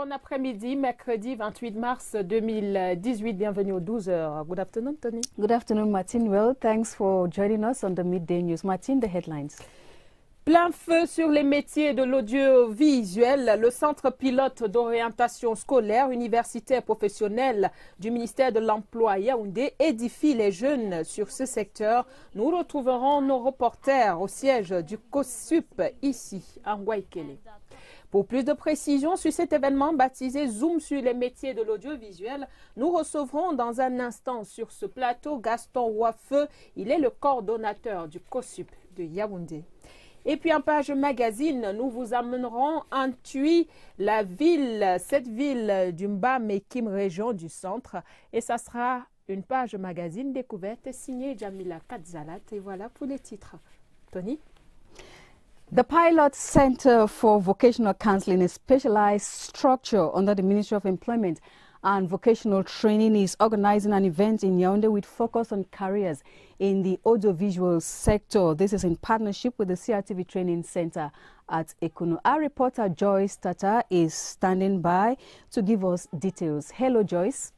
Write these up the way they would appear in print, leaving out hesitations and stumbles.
bon après-midi, mercredi 28 mars 2018. Bienvenue aux 12h. Good afternoon, Tony. Good afternoon, Martin. Well, thanks for joining us on the Midday News. Martin, the headlines. Plein feu sur les métiers de l'audiovisuel. Le centre pilote d'orientation scolaire, universitaire et professionnelle du ministère de l'Emploi Yaoundé édifie les jeunes sur ce secteur. Nous retrouverons nos reporters au siège du COSUP ici, à Ngwaikele. Pour plus de précisions sur cet événement baptisé Zoom sur les métiers de l'audiovisuel, nous recevrons dans un instant sur ce plateau Gaston Wafeu. Il est le coordonnateur du COSUP de Yaoundé. Et puis en page magazine, nous vous amènerons en Tui, cette ville du Mba-Mekim, région du centre. Et ça sera une page magazine découverte signée Jamila Kadzalat. Et voilà pour les titres. Tony? The Pilot Center for Vocational Counseling, a specialized structure under the Ministry of Employment and Vocational Training, is organizing an event in Yaoundé with focus on careers in the audiovisual sector. This is in partnership with the CRTV Training Center at Ekunu. Our reporter Joyce Tata is standing by to give us details. Hello, Joyce.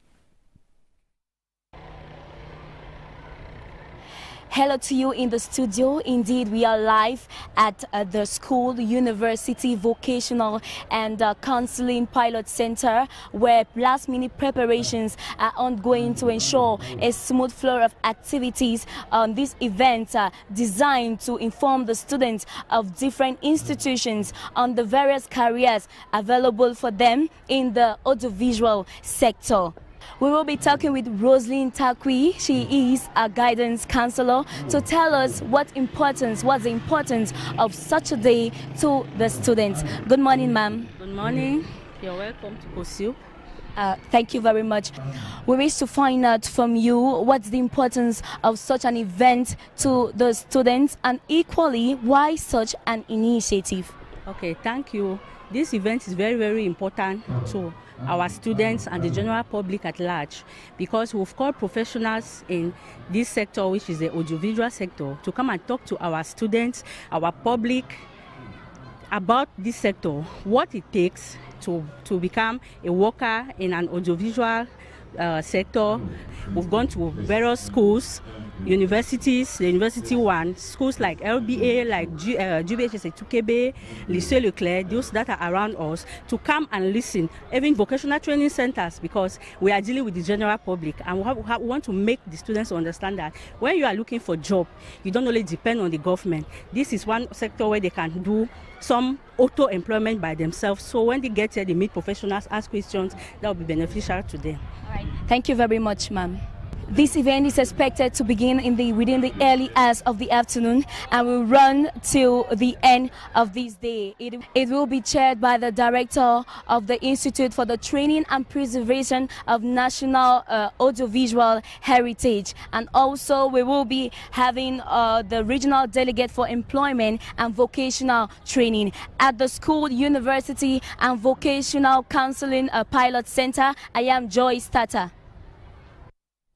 Hello to you in the studio. Indeed, we are live at the school, University Vocational and Counseling Pilot Center, where last-minute preparations are ongoing to ensure a smooth flow of activities on this event designed to inform the students of different institutions on the various careers available for them in the audiovisual sector. We will be talking with Roslyn Takwi. She is a guidance counselor to tell us what's the importance of such a day to the students. Good morning, ma'am. Good morning. You're welcome to COSUP. Thank you very much. We wish to find out from you what's the importance of such an event to the students, and equally why such an initiative. Okay, thank you. This event is very, very important to our students and the general public at large, because we've called professionals in this sector, which is the audiovisual sector, to come and talk to our students, our public, about this sector, what it takes to become a worker in an audiovisual sector. We've gone to various schools, universities, the University One, schools like LBA, like GBHS Tukebe, Lycée Leclerc, those that are around us, to come and listen, even vocational training centers, because we are dealing with the general public, and we want to make the students understand that when you are looking for a job, you don't only depend on the government. This is one sector where they can do some auto-employment by themselves, so when they get here, they meet professionals, ask questions, that will be beneficial to them. All right. Thank you very much, ma'am. This event is expected to begin within the early hours of the afternoon and will run till the end of this day. It will be chaired by the director of the Institute for the Training and Preservation of National Audiovisual Heritage. And also we will be having the regional delegate for employment and vocational training at the school, University and Vocational Counseling Pilot Center. I am Joyce Tata.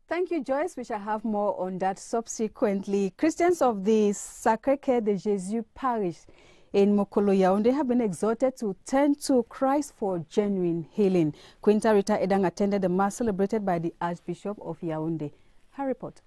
Thank you, Joyce. We shall have more on that subsequently. Christians of the Sacré-Cœur de Jésus parish in Mokolo Yaoundé have been exhorted to turn to Christ for genuine healing. Quinta Rita Edang attended the mass celebrated by the Archbishop of Yaoundé. Her report.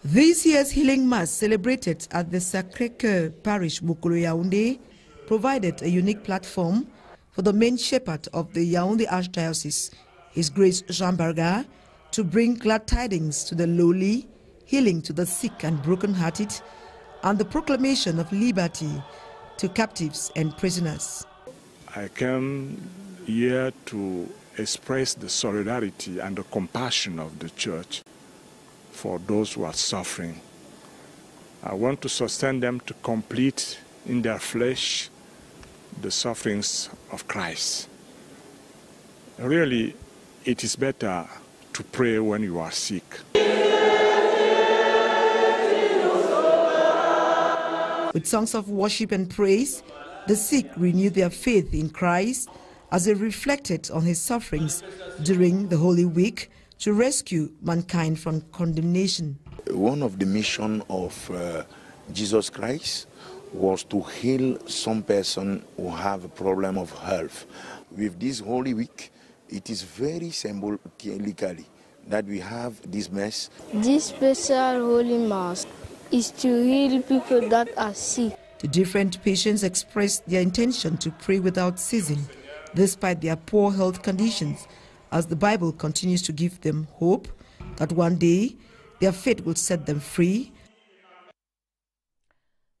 This year's healing mass celebrated at the Sacré-Cœur parish Mokolo Yaoundé provided a unique platform for the main shepherd of the Yaoundé Archdiocese, His Grace Jean Barga, to bring glad tidings to the lowly, healing to the sick and broken-hearted, and the proclamation of liberty to captives and prisoners. I came here to express the solidarity and the compassion of the Church for those who are suffering. I want to sustain them to complete in their flesh the sufferings of Christ. Really, it is better to pray when you are sick. With songs of worship and praise, the sick renewed their faith in Christ as they reflected on his sufferings during the Holy Week to rescue mankind from condemnation. One of the missions of Jesus Christ was to heal some person who have a problem of health. with this Holy Week, it is very symbolically that we have this Mass. This special Holy Mass is to heal people that are sick. The different patients expressed their intention to pray without ceasing, despite their poor health conditions, as the Bible continues to give them hope that one day their faith will set them free.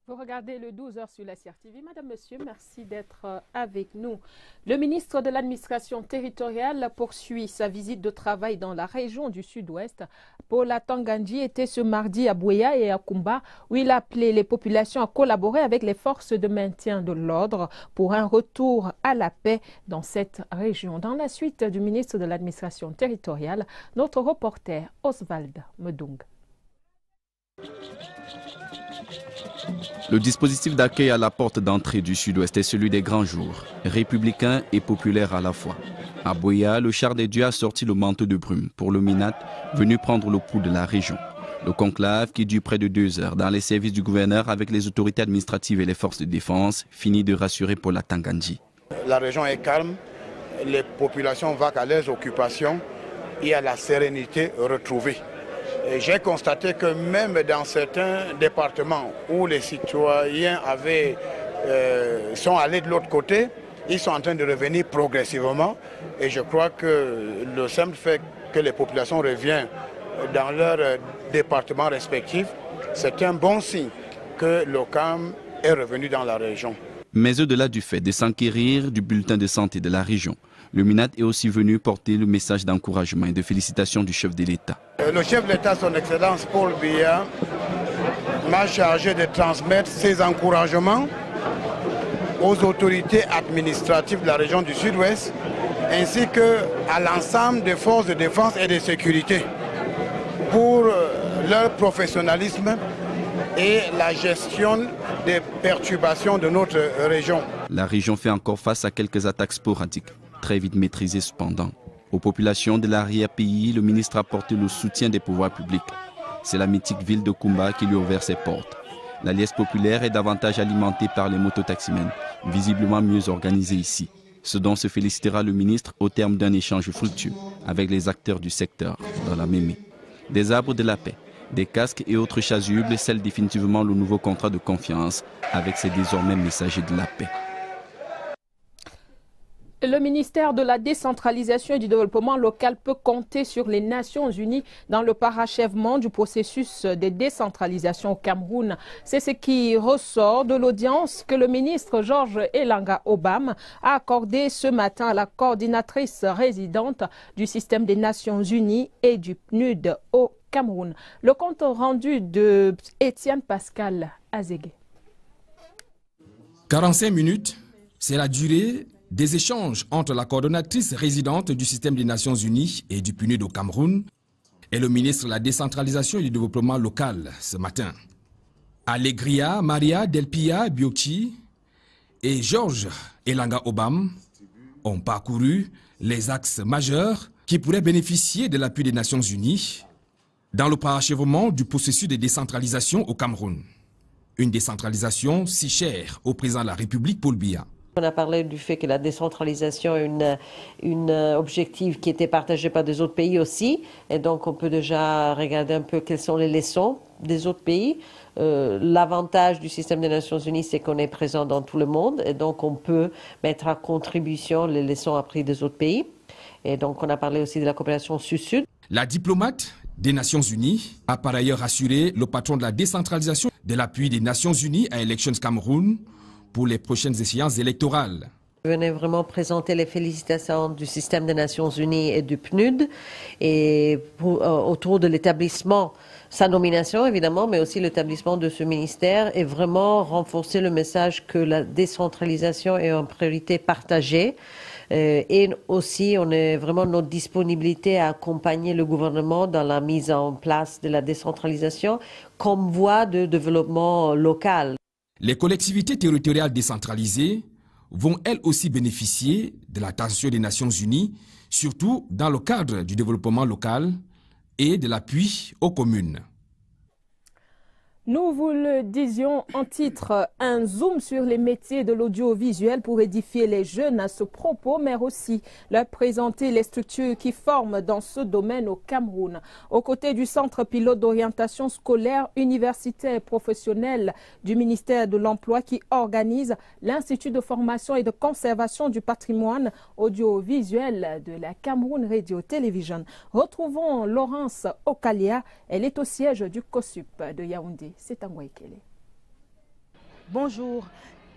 Vous regardez le 12h sur la CRTV. Madame, Monsieur, merci d'être avec nous. Le ministre de l'Administration territoriale poursuit sa visite de travail dans la région du Sud-Ouest. Paula Tangandji était ce mardi à Buea et à Kumba, où il a appelé les populations à collaborer avec les forces de maintien de l'ordre pour un retour à la paix dans cette région. Dans la suite du ministre de l'Administration territoriale, notre reporter Oswald Medung. Le dispositif d'accueil à la porte d'entrée du Sud-Ouest est celui des grands jours, républicain et populaire à la fois. À Buea, le char des dieux a sorti le manteau de brume pour le MINAT, venu prendre le pouls de la région. Le conclave, qui dure près de 2 heures dans les services du gouverneur avec les autorités administratives et les forces de défense, finit de rassurer Paula Tangandji. La région est calme, les populations vaquent à leurs occupations, il y a la sérénité retrouvée. J'ai constaté que même dans certains départements où les citoyens sont allés de l'autre côté, ils sont en train de revenir progressivement. Et je crois que le simple fait que les populations reviennent dans leurs départements respectifs, c'est un bon signe que l'OCAM est revenu dans la région. Mais au-delà du fait de s'enquérir du bulletin de santé de la région, le MINAT est aussi venu porter le message d'encouragement et de félicitations du chef de l'État. Le chef de l'État, son Excellence Paul Biya, m'a chargé de transmettre ses encouragements aux autorités administratives de la région du Sud-Ouest, ainsi qu'à l'ensemble des forces de défense et de sécurité pour leur professionnalisme et la gestion des perturbations de notre région. La région fait encore face à quelques attaques sporadiques, très vite maîtrisées cependant. Aux populations de l'arrière-pays, le ministre a apporté le soutien des pouvoirs publics. C'est la mythique ville de Kumba qui lui a ouvert ses portes. La liesse populaire est davantage alimentée par les mototaximens, visiblement mieux organisés ici. Ce dont se félicitera le ministre au terme d'un échange fructueux avec les acteurs du secteur dans la Mémé. Des arbres de la paix, des casques et autres chasubles scellent définitivement le nouveau contrat de confiance avec ces désormais messagers de la paix. Le ministère de la décentralisation et du développement local peut compter sur les Nations Unies dans le parachèvement du processus de décentralisation au Cameroun. C'est ce qui ressort de l'audience que le ministre Georges Elanga Obam a accordée ce matin à la coordinatrice résidente du système des Nations Unies et du PNUD au Cameroun. Le compte rendu de Étienne Pascal Azégué. 45 minutes, c'est la durée des échanges entre la coordonnatrice résidente du système des Nations Unies et du PNUD au Cameroun et le ministre de la décentralisation et du développement local ce matin. Allegria Maria Delpia Biocchi et Georges Elanga Obam ont parcouru les axes majeurs qui pourraient bénéficier de l'appui des Nations Unies dans le parachèvement du processus de décentralisation au Cameroun. Une décentralisation si chère au président de la République, Paul Biya. On a parlé du fait que la décentralisation est une objectif qui était partagé par des autres pays aussi. Et donc, on peut déjà regarder un peu quelles sont les leçons des autres pays. L'avantage du système des Nations Unies, c'est qu'on est présent dans tout le monde. Et donc, on peut mettre à contribution les leçons apprises des autres pays. Et donc, on a parlé aussi de la coopération sud-sud. La diplomate des Nations Unies a par ailleurs assuré le patron de la décentralisation de l'appui des Nations Unies à Elections Cameroun pour les prochaines échéances électorales. Je venais vraiment présenter les félicitations du système des Nations Unies et du PNUD et autour de l'établissement, sa nomination évidemment, mais aussi l'établissement de ce ministère et vraiment renforcer le message que la décentralisation est une priorité partagée. Et aussi, on est vraiment notre disponibilité à accompagner le gouvernement dans la mise en place de la décentralisation comme voie de développement local. Les collectivités territoriales décentralisées vont elles aussi bénéficier de l'attention des Nations Unies, surtout dans le cadre du développement local et de l'appui aux communes. Nous vous le disions en titre, un zoom sur les métiers de l'audiovisuel pour édifier les jeunes à ce propos, mais aussi leur présenter les structures qui forment dans ce domaine au Cameroun. Aux côtés du Centre pilote d'orientation scolaire, universitaire et professionnelle du ministère de l'Emploi qui organise l'Institut de formation et de conservation du patrimoine audiovisuel de la Cameroun Radio Television. Retrouvons Laurence Okalia, elle est au siège du COSUP de Yaoundé. C'est un Waikele. Bonjour.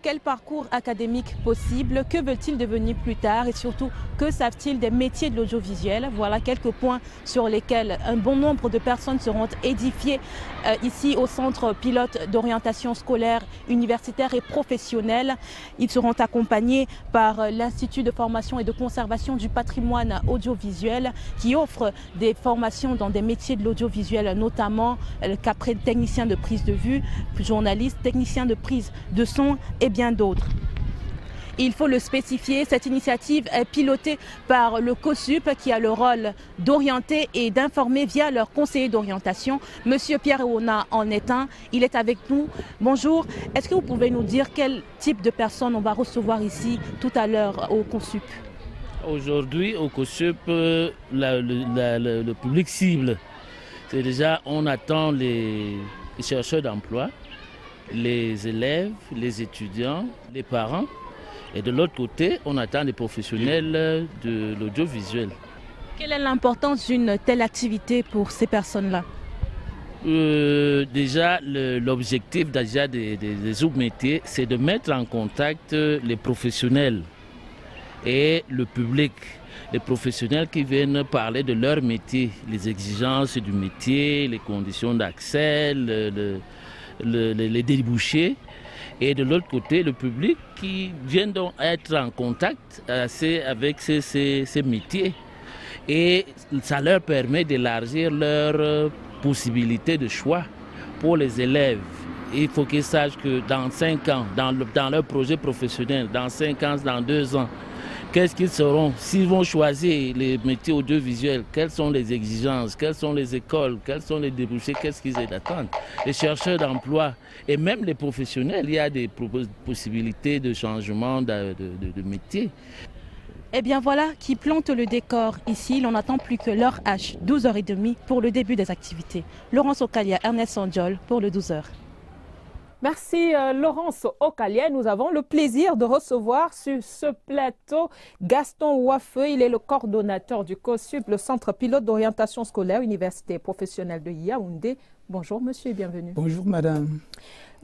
Quel parcours académique possible? Que veulent-ils devenir plus tard? Et surtout, que savent-ils des métiers de l'audiovisuel? Voilà quelques points sur lesquels un bon nombre de personnes seront édifiées ici au Centre pilote d'orientation scolaire, universitaire et professionnelle. Ils seront accompagnés par l'Institut de formation et de conservation du patrimoine audiovisuel qui offre des formations dans des métiers de l'audiovisuel, notamment qu'après technicien de prise de vue, journaliste, technicien de prise de son et bien d'autres. Il faut le spécifier, cette initiative est pilotée par le COSUP qui a le rôle d'orienter et d'informer via leur conseiller d'orientation. Monsieur Pierre Eona en est un, il est avec nous. Bonjour, est-ce que vous pouvez nous dire quel type de personnes on va recevoir ici tout à l'heure au COSUP? Aujourd'hui au COSUP, le public cible, c'est déjà on attend les chercheurs d'emploi, les élèves, les étudiants, les parents. Et de l'autre côté, on attend les professionnels de l'audiovisuel. Quelle est l'importance d'une telle activité pour ces personnes-là? Déjà, l'objectif des sous-métiers, c'est de mettre en contact les professionnels et le public. Les professionnels qui viennent parler de leur métier, les exigences du métier, les conditions d'accès, les débouchés. Et de l'autre côté, le public qui vient donc être en contact avec ces métiers. Et ça leur permet d'élargir leurs possibilités de choix pour les élèves. Il faut qu'ils sachent que dans 5 ans, dans leur projet professionnel, dans 5 ans, dans 2 ans, qu'est-ce qu'ils seront? S'ils vont choisir les métiers audiovisuels, quelles sont les exigences, quelles sont les écoles, quels sont les débouchés, qu'est-ce qu'ils attendent? Les chercheurs d'emploi et même les professionnels, il y a des possibilités de changement de métier. Eh bien voilà qui plante le décor ici. L'on n'attend plus que l'heure H, 12h30 pour le début des activités. Laurence Okalia, Ernest Sandiol pour le 12h. Merci Laurence Okalia. Nous avons le plaisir de recevoir sur ce plateau Gaston Ouafeu. Il est le coordonnateur du COSUP, le Centre pilote d'orientation scolaire, université professionnelle de Yaoundé. Bonjour monsieur et bienvenue. Bonjour madame.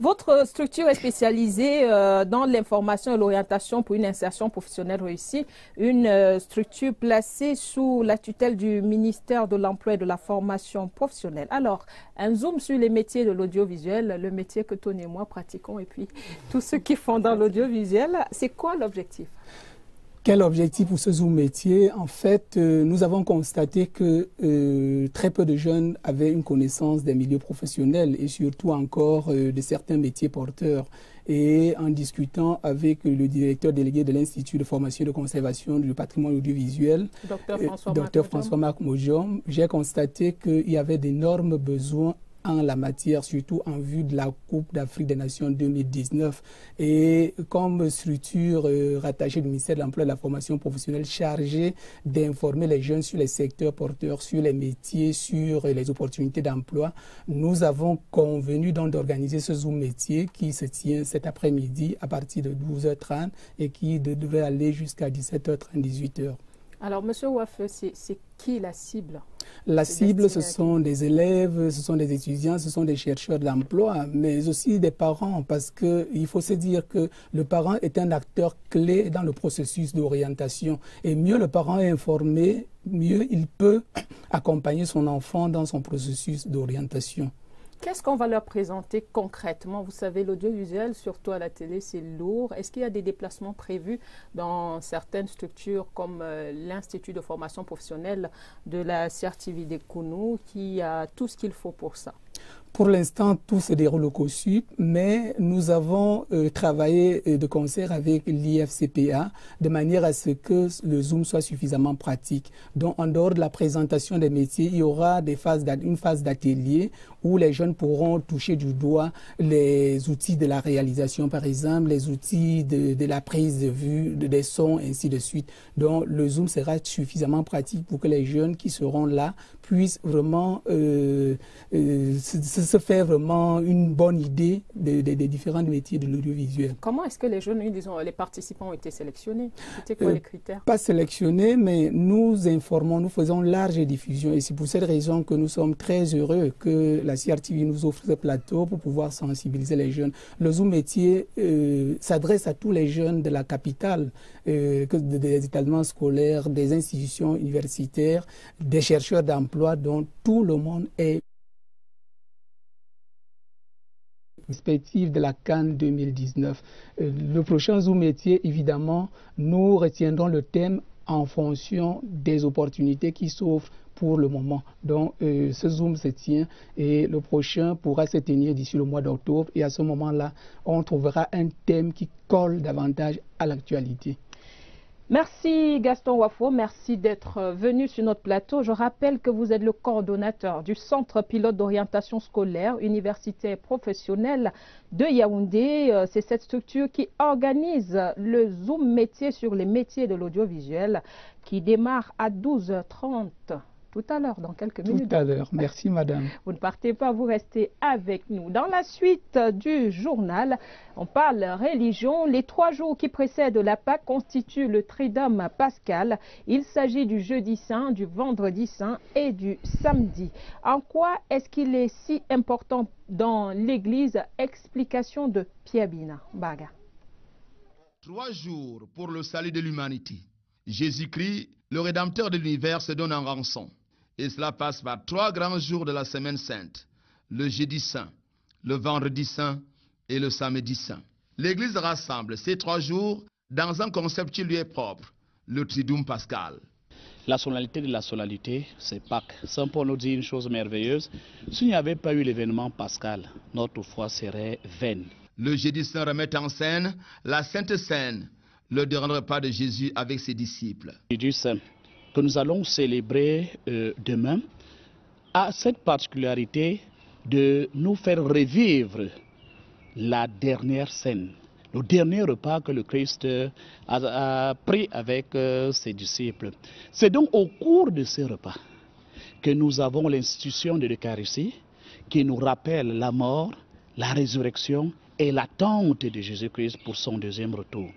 Votre structure est spécialisée dans l'information et l'orientation pour une insertion professionnelle réussie, une structure placée sous la tutelle du ministère de l'Emploi et de la formation professionnelle. Alors, un zoom sur les métiers de l'audiovisuel, le métier que Tony et moi pratiquons et puis tous ceux qui font dans l'audiovisuel, c'est quoi l'objectif? Quel objectif pour ce zoom métier? En fait, nous avons constaté que très peu de jeunes avaient une connaissance des milieux professionnels et surtout encore de certains métiers porteurs. Et en discutant avec le directeur délégué de l'Institut de formation et de conservation du patrimoine audiovisuel, Dr François-Marc Mojom, j'ai constaté qu'il y avait d'énormes besoins en la matière, surtout en vue de la Coupe d'Afrique des Nations 2019. Et comme structure rattachée du ministère de l'Emploi et de la formation professionnelle chargée d'informer les jeunes sur les secteurs porteurs, sur les métiers, sur les opportunités d'emploi, nous avons convenu donc d'organiser ce Zoom métier qui se tient cet après-midi à partir de 12h30 et qui devrait aller jusqu'à 17h30, 18h. Alors, monsieur Ouafeu, c'est qui la cible? La cible, ce sont des élèves, ce sont des étudiants, ce sont des chercheurs d'emploi, mais aussi des parents, parce qu'il faut se dire que le parent est un acteur clé dans le processus d'orientation. Et mieux le parent est informé, mieux il peut accompagner son enfant dans son processus d'orientation. Qu'est-ce qu'on va leur présenter concrètement? Vous savez, l'audiovisuel, surtout à la télé, c'est lourd. Est-ce qu'il y a des déplacements prévus dans certaines structures comme l'Institut de formation professionnelle de la CRTV des Kounou qui a tout ce qu'il faut pour ça? Pour l'instant, tout se déroule au COSUP, mais nous avons travaillé de concert avec l'IFCPA de manière à ce que le Zoom soit suffisamment pratique. Donc, en dehors de la présentation des métiers, il y aura une phase d'atelier où les jeunes pourront toucher du doigt les outils de la réalisation, par exemple, les outils de la prise de vue, des sons, ainsi de suite. Donc, le Zoom sera suffisamment pratique pour que les jeunes qui seront là puissent vraiment se faire vraiment une bonne idée des différents métiers de l'audiovisuel. Comment est-ce que les jeunes, disons, les participants ont été sélectionnés? C'était quoi les critères? Pas sélectionnés, mais nous informons, nous faisons large diffusion. Et c'est pour cette raison que nous sommes très heureux que la CRTV nous offre ce plateau pour pouvoir sensibiliser les jeunes. Le Zoom métier s'adresse à tous les jeunes de la capitale, des établissements scolaires, des institutions universitaires, des chercheurs d'emploi, dont tout le monde est perspective de la CAN 2019. Le prochain Zoom métier, évidemment, nous retiendrons le thème en fonction des opportunités qui s'offrent pour le moment. Donc, ce Zoom se tient et le prochain pourra se tenir d'ici le mois d'octobre. Et à ce moment-là, on trouvera un thème qui colle davantage à l'actualité. Merci Gaston Wafo, merci d'être venu sur notre plateau. Je rappelle que vous êtes le coordonnateur du Centre pilote d'orientation scolaire, universitaire et professionnelle de Yaoundé. C'est cette structure qui organise le Zoom métier sur les métiers de l'audiovisuel qui démarre à 12h30. Tout à l'heure, dans quelques minutes. Tout à l'heure. Merci, madame. Vous ne partez pas, vous restez avec nous. Dans la suite du journal, on parle religion. Les 3 jours qui précèdent la Pâque constituent le Triduum pascal. Il s'agit du jeudi saint, du vendredi saint et du samedi. En quoi est-ce qu'il est si important dans l'Église? Explication de Pierre Bina Baga. 3 jours pour le salut de l'humanité. Jésus-Christ, le Rédempteur de l'univers, se donne en rançon. Et cela passe par 3 grands jours de la semaine sainte, le jeudi saint, le vendredi saint et le samedi saint. L'Église rassemble ces 3 jours dans un concept qui lui est propre, le Triduum pascal. La solennité de la solennité, c'est Pâques. Saint Paul nous dit une chose merveilleuse, s'il n'y avait pas eu l'événement pascal, notre foi serait vaine. Le jeudi saint remet en scène la Sainte Seine, le dernier repas de Jésus avec ses disciples. Jeudi saint, que nous allons célébrer demain, a cette particularité de nous faire revivre la dernière scène, le dernier repas que le Christ a pris avec ses disciples. C'est donc au cours de ces repas que nous avons l'institution de l'Eucharistie qui nous rappelle la mort, la résurrection et l'attente de Jésus-Christ pour son deuxième retour.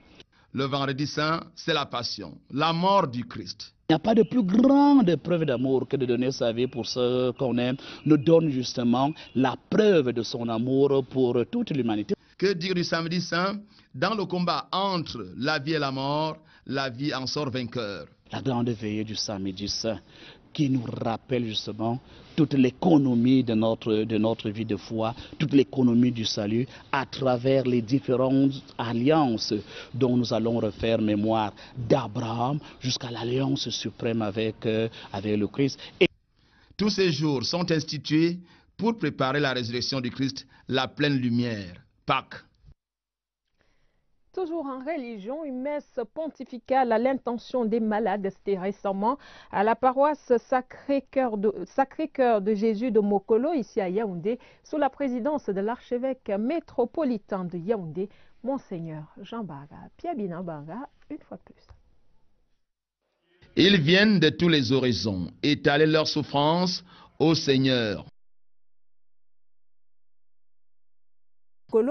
Le vendredi saint, c'est la passion, la mort du Christ. Il n'y a pas de plus grande preuve d'amour que de donner sa vie pour ceux qu'on aime. Nous donne justement la preuve de son amour pour toute l'humanité. Que dire du samedi saint? Dans le combat entre la vie et la mort, la vie en sort vainqueur. La grande veillée du samedi saint qui nous rappelle justement toute l'économie de notre vie de foi, toute l'économie du salut à travers les différentes alliances dont nous allons refaire mémoire d'Abraham jusqu'à l'alliance suprême avec le Christ. Et tous ces jours sont institués pour préparer la résurrection du Christ, la pleine lumière, Pâques. Toujours en religion, une messe pontificale à l'intention des malades, c'était récemment à la paroisse Sacré-Cœur de Jésus de Mokolo, ici à Yaoundé, sous la présidence de l'archevêque métropolitain de Yaoundé, Monseigneur Jean Baga. Pierre Bina Baga, une fois de plus. Ils viennent de tous les horizons étaler leur souffrance au Seigneur.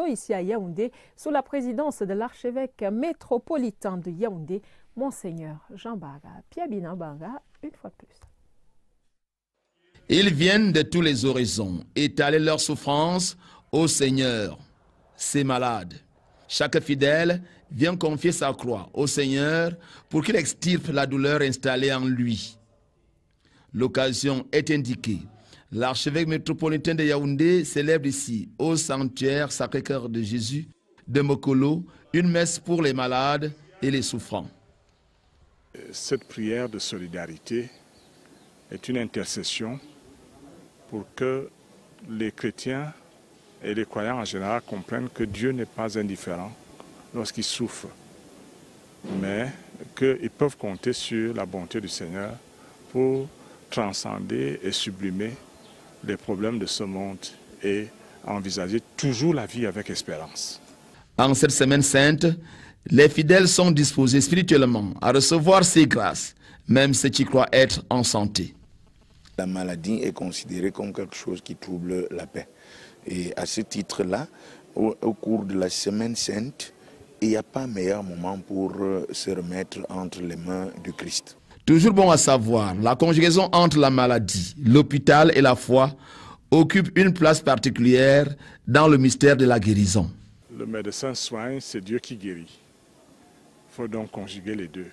Ici à Yaoundé, sous la présidence de l'archevêque métropolitain de Yaoundé, Monseigneur Jean Baga. Pierre Bina Baga, une fois de plus. Ils viennent de tous les horizons étaler leur souffrance au Seigneur, ces malades. Chaque fidèle vient confier sa croix au Seigneur pour qu'il extirpe la douleur installée en lui. L'occasion est indiquée. L'archevêque métropolitain de Yaoundé célèbre ici, au sanctuaire Sacré-Cœur de Jésus de Mokolo, une messe pour les malades et les souffrants. Cette prière de solidarité est une intercession pour que les chrétiens et les croyants en général comprennent que Dieu n'est pas indifférent lorsqu'ils souffrent, mais qu'ils peuvent compter sur la bonté du Seigneur pour transcender et sublimer les problèmes de ce monde et envisager toujours la vie avec espérance. En cette semaine sainte, les fidèles sont disposés spirituellement à recevoir ces grâces, même ceux qui croient être en santé. La maladie est considérée comme quelque chose qui trouble la paix. Et à ce titre-là, au cours de la semaine sainte, il n'y a pas meilleur moment pour se remettre entre les mains du Christ. Toujours bon à savoir, la conjugaison entre la maladie, l'hôpital et la foi occupe une place particulière dans le mystère de la guérison. Le médecin soigne, c'est Dieu qui guérit. Il faut donc conjuguer les deux.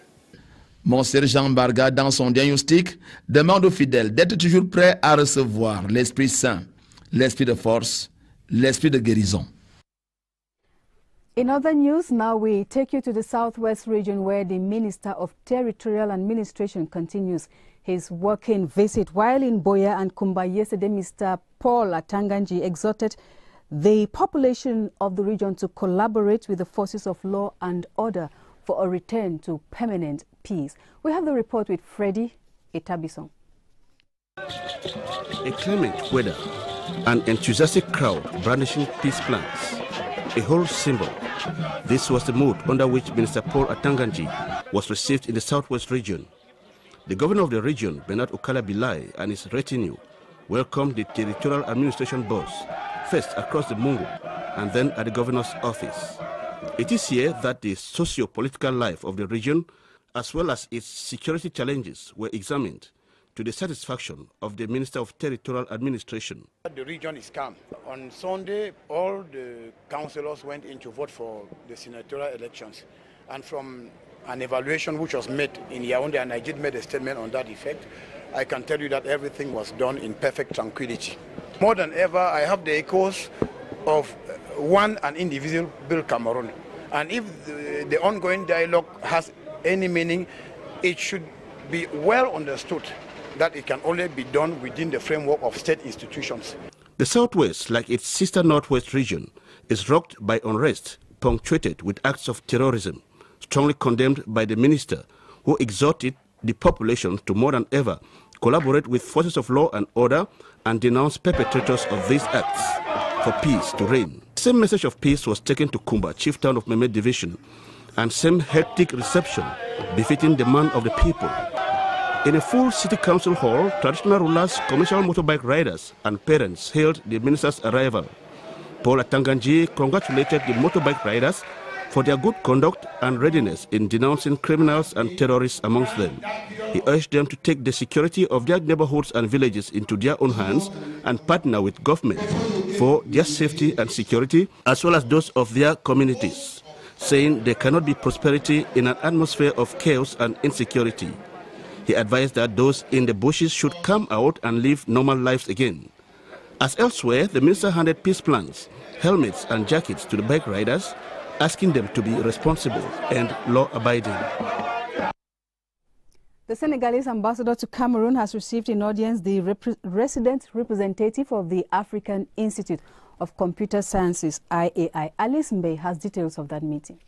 Monseigneur Jean Barga, dans son diagnostic, demande aux fidèles d'être toujours prêts à recevoir l'Esprit Saint, l'Esprit de force, l'Esprit de guérison. In other news, now we take you to the Southwest region where the Minister of Territorial Administration continues his working visit. While in Boya and Kumba yesterday, Mr. Paul Atanganji exhorted the population of the region to collaborate with the forces of law and order for a return to permanent peace. We have the report with Freddie Etabison. A clement weather, an enthusiastic crowd brandishing peace plans, a whole symbol. This was the mood under which Minister Paul Atanganji was received in the Southwest region. The governor of the region, Bernard Okala Bilai, and his retinue welcomed the territorial administration boss, first across the Mungo and then at the governor's office. It is here that the socio-political life of the region, as well as its security challenges, were examined to the satisfaction of the Minister of Territorial Administration. The region is calm. On Sunday, all the councillors went in to vote for the senatorial elections. And from an evaluation which was made in Yaoundé, and I did make a statement on that effect, I can tell you that everything was done in perfect tranquility. More than ever, I have the echoes of one and indivisible Cameroon. And if the ongoing dialogue has any meaning, it should be well understood that it can only be done within the framework of state institutions. The Southwest, like its sister Northwest region, is rocked by unrest, punctuated with acts of terrorism, strongly condemned by the minister, who exhorted the population to more than ever collaborate with forces of law and order and denounce perpetrators of these acts for peace to reign. The same message of peace was taken to Kumba, chief town of Meme Division, and same hectic reception befitting the man of the people. In a full city council hall, traditional rulers, commercial motorbike riders and parents hailed the minister's arrival. Paul Atanganji congratulated the motorbike riders for their good conduct and readiness in denouncing criminals and terrorists amongst them. He urged them to take the security of their neighborhoods and villages into their own hands and partner with government for their safety and security, as well as those of their communities, saying there cannot be prosperity in an atmosphere of chaos and insecurity. He advised that those in the bushes should come out and live normal lives again. As elsewhere, the minister handed peace plans, helmets and jackets to the bike riders, asking them to be responsible and law-abiding. The Senegalese ambassador to Cameroon has received in audience the resident representative of the African Institute of Computer Sciences, IAI. Alice Mbe has details of that meeting.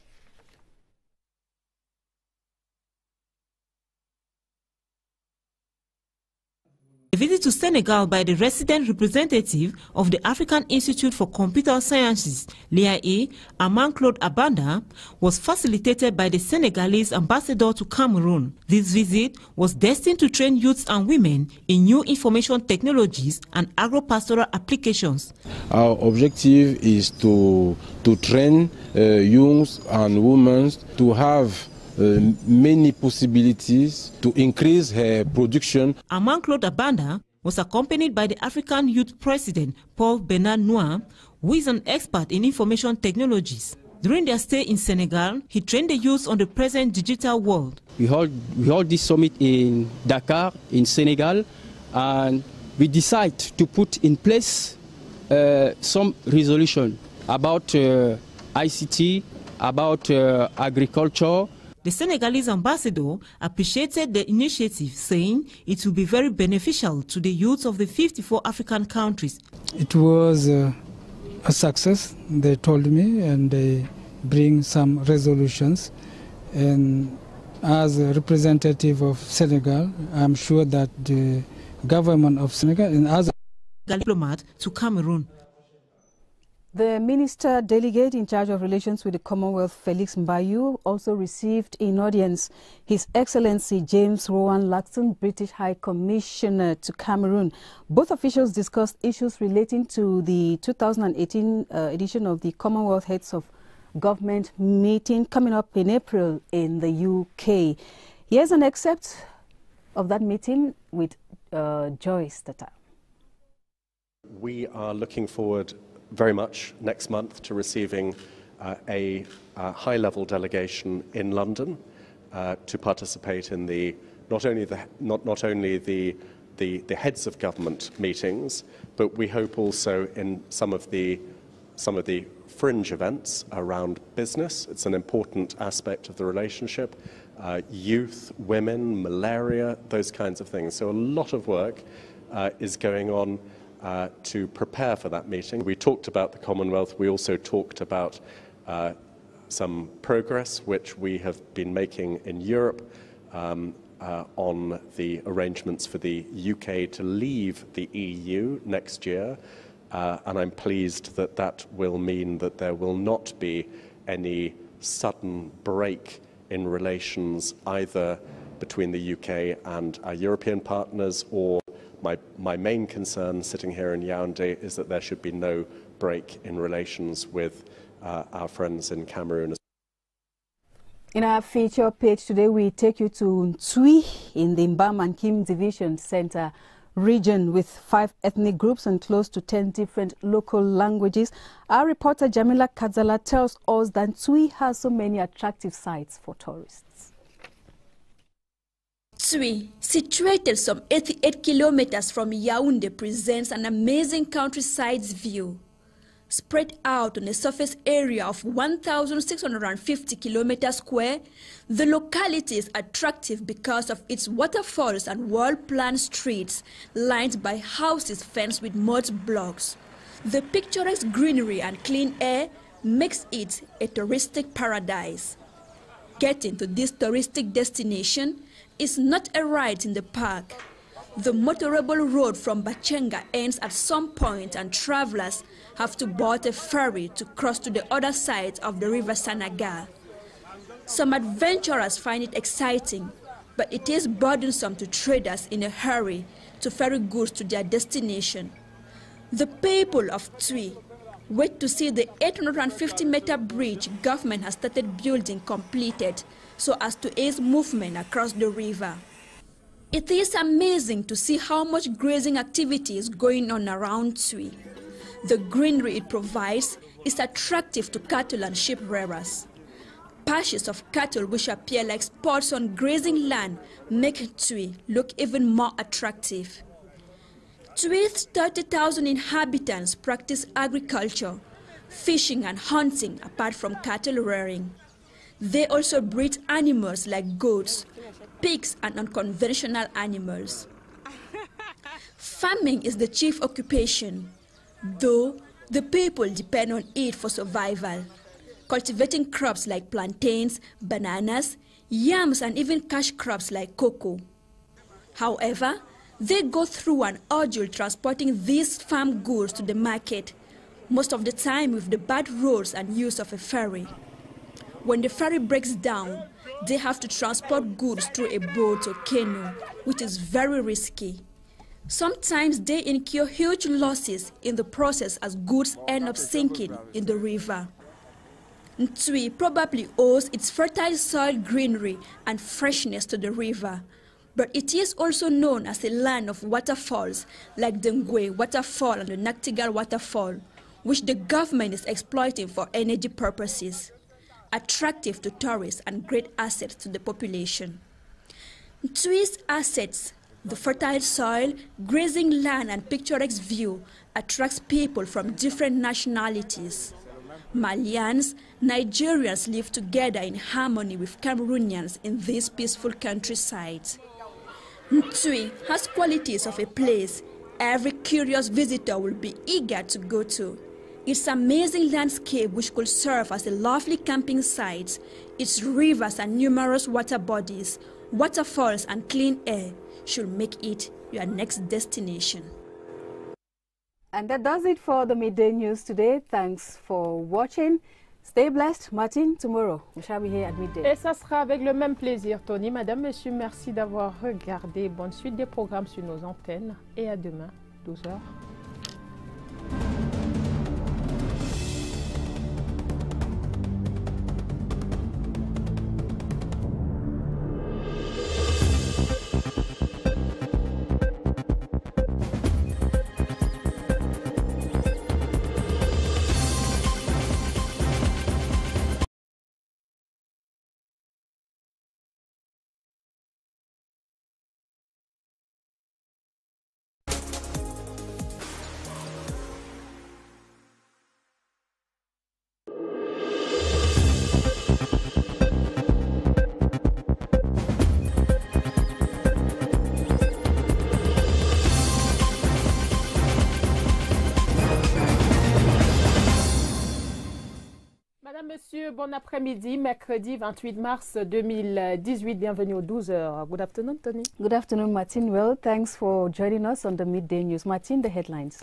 A visit to Senegal by the resident representative of the African Institute for Computer Sciences, l'IAE, Amanclaude Abanda, was facilitated by the Senegalese ambassador to Cameroon. This visit was destined to train youths and women in new information technologies and agro-pastoral applications. Our objective is to train youths and women to have many possibilities to increase her production. Amanclaude Abanda was accompanied by the African Youth President, Paul Bernard Noir, who is an expert in information technologies. During their stay in Senegal, he trained the youth on the present digital world. We hold this summit in Dakar, in Senegal, and we decide to put in place some resolution about ICT, about agriculture. The Senegalese ambassador appreciated the initiative, saying it will be very beneficial to the youth of the 54 African countries. It was a success, they told me, and they bring some resolutions. And as a representative of Senegal, I'm sure that the government of Senegal and as a diplomat to Cameroon. The minister delegate in charge of relations with the Commonwealth, Felix Mbayu, also received in audience His Excellency James Rowan Laxton, British High Commissioner to Cameroon. Both officials discussed issues relating to the 2018 edition of the Commonwealth Heads of Government meeting coming up in April in the UK. Here's an excerpt of that meeting with Joyce Tata. We are looking forward very much next month to receiving a high-level delegation in London to participate in the not only the heads of government meetings, but we hope also in some of the fringe events around business. It's an important aspect of the relationship. Youth, women, malaria, those kinds of things. So a lot of work is going on to prepare for that meeting. We talked about the Commonwealth. We also talked about some progress which we have been making in Europe on the arrangements for the UK to leave the EU next year. And I'm pleased that that will mean that there will not be any sudden break in relations either between the UK and our European partners, or my main concern sitting here in Yaoundé is that there should be no break in relations with our friends in Cameroon. In our feature page today, we take you to Ntui in the Mbam and Kim Division Center region with 5 ethnic groups and close to 10 different local languages. Our reporter Jamila Kadzala tells us that Ntui has so many attractive sites for tourists. Ntui, situated some 88 kilometers from Yaoundé, presents an amazing countryside view. Spread out on a surface area of 1,650 kilometers square, the locality is attractive because of its waterfalls and well-planned streets lined by houses fenced with mud blocks. The picturesque greenery and clean air makes it a touristic paradise. Getting to this touristic destination is not a ride in the park. The motorable road from Bachenga ends at some point, and travelers have to board a ferry to cross to the other side of the river Sanaga. Some adventurers find it exciting, but it is burdensome to traders in a hurry to ferry goods to their destination. The people of Ntui wait to see the 850-meter bridge government has started building completed so as to ease movement across the river. It is amazing to see how much grazing activity is going on around Ntui. The greenery it provides is attractive to cattle and sheep rearers. Patches of cattle which appear like spots on grazing land make Ntui look even more attractive. Ntui's 30,000 inhabitants practice agriculture, fishing and hunting apart from cattle rearing. They also breed animals like goats, pigs and unconventional animals. Farming is the chief occupation, though the people depend on it for survival, cultivating crops like plantains, bananas, yams and even cash crops like cocoa. However, they go through an ordeal transporting these farm goods to the market, most of the time with the bad roads and use of a ferry. When the ferry breaks down, they have to transport goods through a boat or canoe, which is very risky. Sometimes they incur huge losses in the process as goods end up sinking in the river. Ntui probably owes its fertile soil, greenery and freshness to the river, but it is also known as a land of waterfalls like the Ngwe waterfall and the Naktigal waterfall, which the government is exploiting for energy purposes. Attractive to tourists and great assets to the population. Ntui's assets, the fertile soil, grazing land and picturesque view attracts people from different nationalities. Malians, Nigerians live together in harmony with Cameroonians in these peaceful countrysides. Ntui has qualities of a place every curious visitor will be eager to go to. Its amazing landscape, which could serve as a lovely camping site, its rivers and numerous water bodies, waterfalls and clean air should make it your next destination. And that does it for the Midday News today. Thanks for watching. Stay blessed. Martin, tomorrow, we shall be here at midday. Et ça sera avec le même plaisir, Tony. Madame, monsieur, merci d'avoir regardé. Bonne suite des programmes sur nos antennes. Et à demain, 12h. Monsieur, bon après-midi, mercredi 28 mars 2018. Bienvenue aux 12h. Good afternoon, Tony. Good afternoon, Martin. Well, thanks for joining us on the Midday News. Martin, the headlines.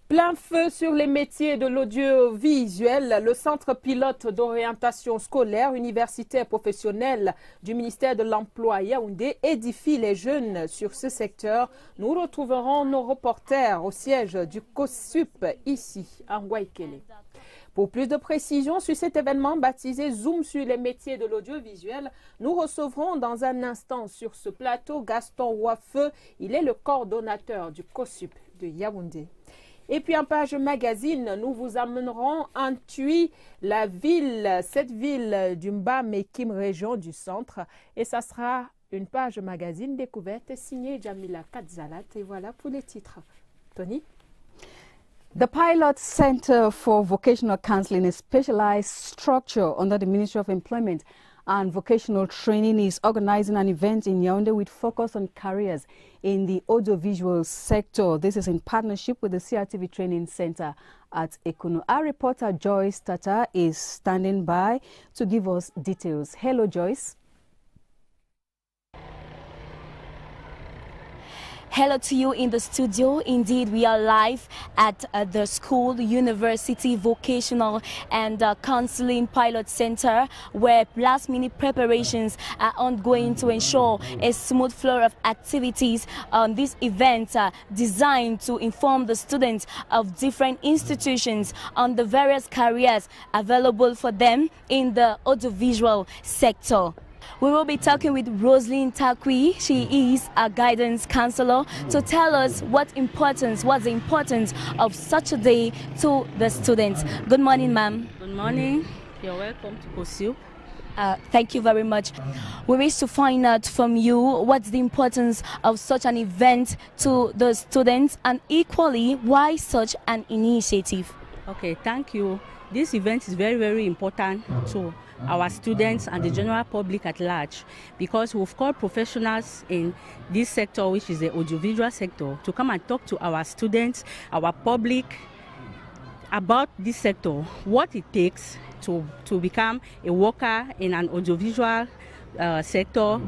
Plein feu sur les métiers de l'audiovisuel. Le centre pilote d'orientation scolaire, universitaire, professionnelle du ministère de l'Emploi Yaoundé édifie les jeunes sur ce secteur. Nous retrouverons nos reporters au siège du COSUP ici, à Waikele. Pour plus de précisions sur cet événement baptisé Zoom sur les métiers de l'audiovisuel, nous recevrons dans un instant sur ce plateau Gaston Wafeu. Il est le coordonnateur du COSUP de Yaoundé. Et puis en page magazine, nous vous amènerons en Ntui, cette ville du Mba-Mekim, région du centre. Et ça sera une page magazine découverte signée Jamila Kadzalat. Et voilà pour les titres. Tony? The Pilot Center for Vocational Counseling, a specialized structure under the Ministry of Employment and Vocational Training, is organizing an event in Yaoundé with focus on careers in the audiovisual sector. This is in partnership with the CRTV Training Center at Ekunu. Our reporter Joyce Tata is standing by to give us details. Hello, Joyce. Hello to you in the studio. Indeed, we are live at the school University Vocational and Counseling Pilot Center, where last-minute preparations are ongoing to ensure a smooth flow of activities on this event designed to inform the students of different institutions on the various careers available for them in the audiovisual sector. We will be talking with Roslyn Takwi. She is a guidance counselor to tell us what's the importance of such a day to the students. Good morning, ma'am. Good morning. You're welcome to COSUP. Thank you very much. We wish to find out from you what's the importance of such an event to the students, and equally why such an initiative. Okay, thank you. This event is very, very important to our students and the general public at large, because we've called professionals in this sector, which is the audiovisual sector, to come and talk to our students, our public, about this sector, what it takes to become a worker in an audiovisual sector.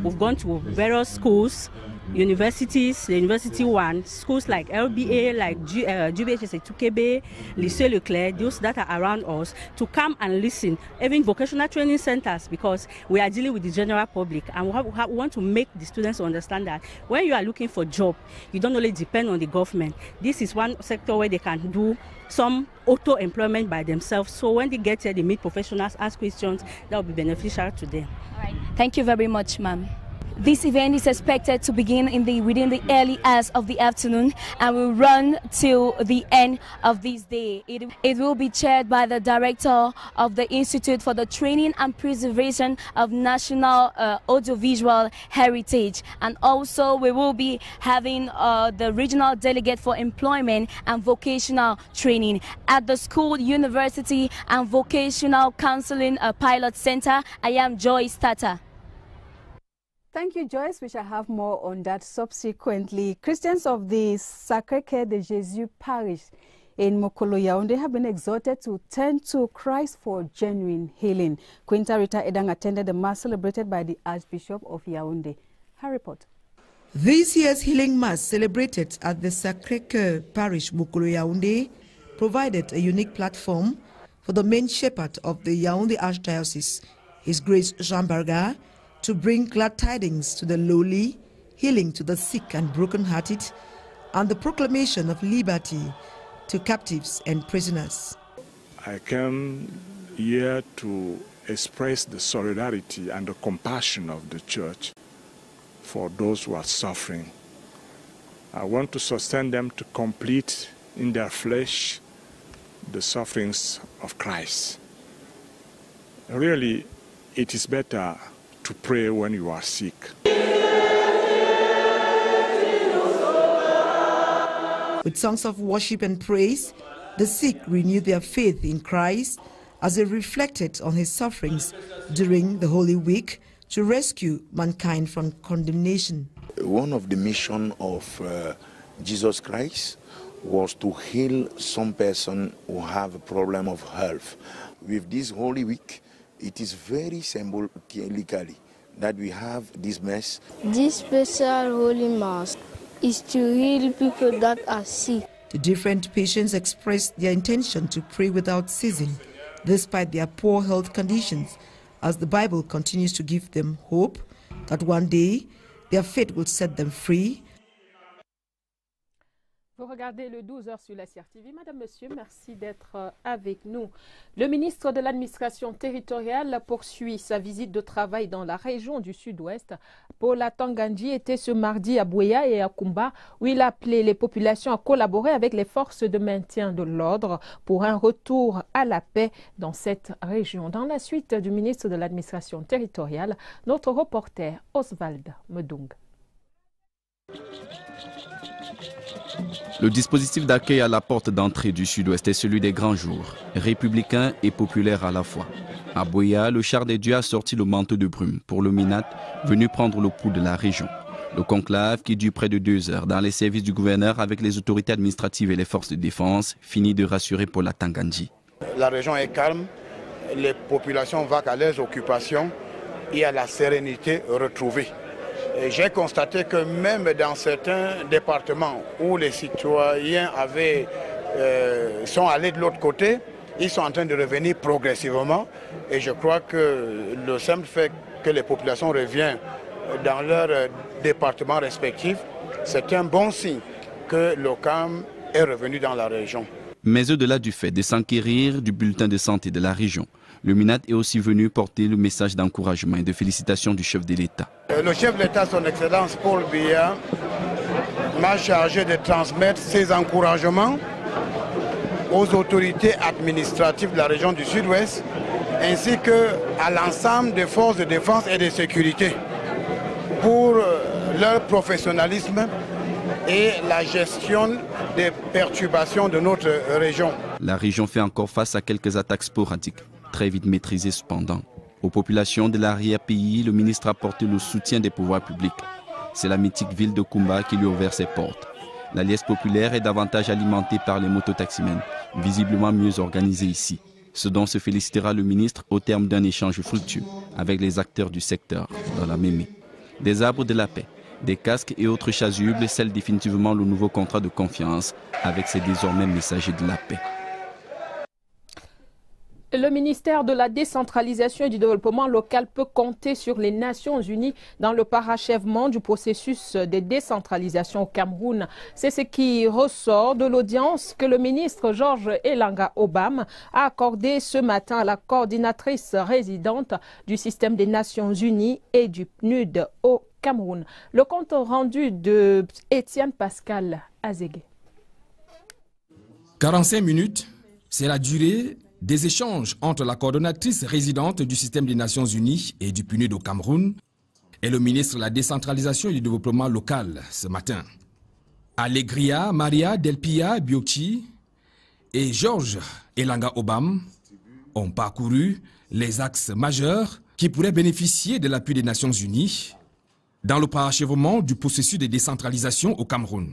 We've gone to various schools, universities, the University One, schools like LBA, like GBHS Tukebe, Lycée Leclerc, those that are around us, to come and listen, even vocational training centers, because we are dealing with the general public, and we want to make the students understand that when you are looking for a job, you don't only depend on the government. This is one sector where they can do some auto-employment by themselves, so when they get here, they meet professionals, ask questions, that will be beneficial to them. All right. Thank you very much, ma'am. This event is expected to begin within the early hours of the afternoon and will run till the end of this day. It will be chaired by the director of the Institute for the Training and Preservation of National Audiovisual Heritage. And also we will be having the regional delegate for employment and vocational training at the School, University and Vocational Counseling Pilot Center. I am Joyce Tata. Thank you, Joyce. We shall have more on that subsequently. Christians of the Sacré-Cœur de Jésus parish in Mokolo Yaoundé have been exhorted to turn to Christ for genuine healing. Quinta Rita Edang attended the mass celebrated by the Archbishop of Yaoundé. Her report. This year's healing mass celebrated at the Sacré-Cœur parish Mokolo Yaoundé provided a unique platform for the main shepherd of the Yaoundé Archdiocese, His Grace Jean Barga, to bring glad tidings to the lowly, healing to the sick and broken-hearted, and the proclamation of liberty to captives and prisoners. I came here to express the solidarity and the compassion of the Church for those who are suffering. I want to sustain them to complete in their flesh the sufferings of Christ. Really, it is better to pray when you are sick. With songs of worship and praise, the sick renewed their faith in Christ as they reflected on his sufferings during the Holy Week to rescue mankind from condemnation. One of the missions of Jesus Christ was to heal some person who have a problem of health. With this Holy Week, it is very symbolically that we have this Mass. This special Holy Mass is to heal people that are sick. The different patients expressed their intention to pray without ceasing, despite their poor health conditions, as the Bible continues to give them hope that one day their faith will set them free. Vous regardez le 12h sur la CRTV. Madame, Monsieur, merci d'être avec nous. Le ministre de l'Administration territoriale poursuit sa visite de travail dans la région du Sud-Ouest. Paula Tangandji était ce mardi à Buea et à Kumba, où il a appelé les populations à collaborer avec les forces de maintien de l'ordre pour un retour à la paix dans cette région. Dans la suite du ministre de l'Administration territoriale, notre reporter Oswald Medung. Le dispositif d'accueil à la porte d'entrée du Sud-Ouest est celui des grands jours, républicain et populaire à la fois. À Buea, le char des dieux a sorti le manteau de brume pour le Minat, venu prendre le pouls de la région. Le conclave, qui dure près de 2 heures dans les services du gouverneur avec les autorités administratives et les forces de défense, finit de rassurer Paula Tangandji. La région est calme, les populations vaquent à leurs occupations, il y a la sérénité retrouvée. J'ai constaté que même dans certains départements où les citoyens sont allés de l'autre côté, ils sont en train de revenir progressivement. Et je crois que le simple fait que les populations reviennent dans leurs départements respectifs, c'est un bon signe que l'OCAM est revenu dans la région. Mais au-delà du fait de s'enquérir du bulletin de santé de la région, le MINAT est aussi venu porter le message d'encouragement et de félicitations du chef de l'État. Le chef de l'État, son Excellence Paul Biya, m'a chargé de transmettre ses encouragements aux autorités administratives de la région du Sud-Ouest, ainsi qu'à l'ensemble des forces de défense et de sécurité pour leur professionnalisme et la gestion des perturbations de notre région. La région fait encore face à quelques attaques sporadiques, très vite maîtrisées cependant. Aux populations de l'arrière-pays, le ministre a apporté le soutien des pouvoirs publics. C'est la mythique ville de Kumba qui lui a ouvert ses portes. La liesse populaire est davantage alimentée par les mototaximens, visiblement mieux organisés ici. Ce dont se félicitera le ministre au terme d'un échange fructueux avec les acteurs du secteur dans la Mémé. Des arbres de la paix, des casques et autres chasubles scellent définitivement le nouveau contrat de confiance avec ces désormais messagers de la paix. Le ministère de la décentralisation et du développement local peut compter sur les Nations Unies dans le parachèvement du processus de décentralisation au Cameroun. C'est ce qui ressort de l'audience que le ministre Georges Elanga Obam a accordée ce matin à la coordinatrice résidente du système des Nations Unies et du PNUD au Cameroun. Le compte rendu de Étienne Pascal Azégué. 45 minutes, c'est la durée des échanges entre la coordonnatrice résidente du système des Nations Unies et du PNUD au Cameroun et le ministre de la décentralisation et du développement local ce matin. Allegria Maria Delpia Biocchi et Georges Elanga Obam ont parcouru les axes majeurs qui pourraient bénéficier de l'appui des Nations Unies dans le parachèvement du processus de décentralisation au Cameroun.